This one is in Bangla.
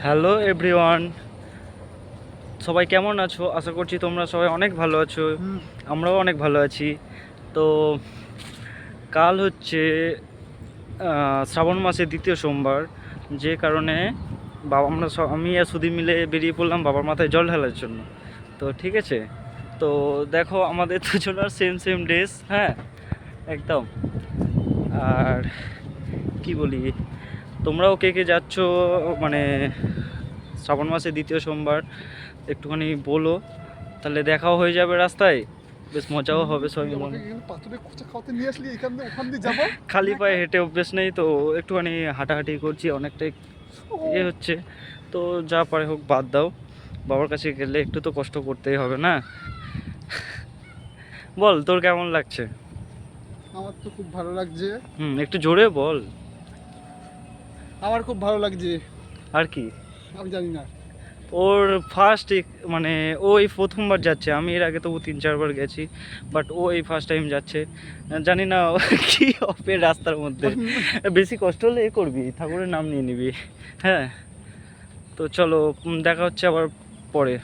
হ্যালো এভরিওয়ান, সবাই কেমন আছো? আশা করছি তোমরা সবাই অনেক ভালো আছো। আমরাও অনেক ভালো আছি। তো কাল হচ্ছে শ্রাবণ মাসের দ্বিতীয় সোমবার, যে কারণে আমি আর সুধী মিলে বেরিয়ে পড়লাম বাবার মাথায় জল ঢালার জন্য। তো ঠিক আছে, তো দেখো আমাদের দুজনের সেম সেম ড্রেস, হ্যাঁ একদম। আর কি বলি, তোমরাও কে কে যাচ্ছ মানে শ্রাবণ মাসের দ্বিতীয় সোমবার একটুখানি বলো, তাহলে দেখাও হয়ে যাবে রাস্তায়, বেশ মজাও হবে সবাই মিলে। পাথরের খোঁচা খাওয়াতে নিয়ে আসলি, এখান দিয়ে ওখান দিয়ে যাবো। খালি পায়ে হেঁটে অভ্যেস নেই তো, একটুখানি হাঁটাহাঁটি করছি, অনেকটাই ইয়ে হচ্ছে। তো যা পারে হোক, বাদ দাও। বাবার কাছে গেলে একটু তো কষ্ট করতেই হবে না? বল তোর কেমন লাগছে? আমার তো খুব ভালো লাগছে। একটু জোরে বল। আমার খুব ভালো লাগছে। আর কি? আমি জানি না। ওর ফার্স্ট, মানে ও এই প্রথমবার যাচ্ছে। আমি এর আগে তবু 3-4 বার গেছি, বাট ও এই ফার্স্ট টাইম যাচ্ছে। জানি না ও কি হবে রাস্তার মধ্যে। বেশি কষ্ট হলে এ করবি, ঠাকুরের নাম নিয়ে নিবি। হ্যাঁ, তো চলো, দেখা হচ্ছে আবার পরে।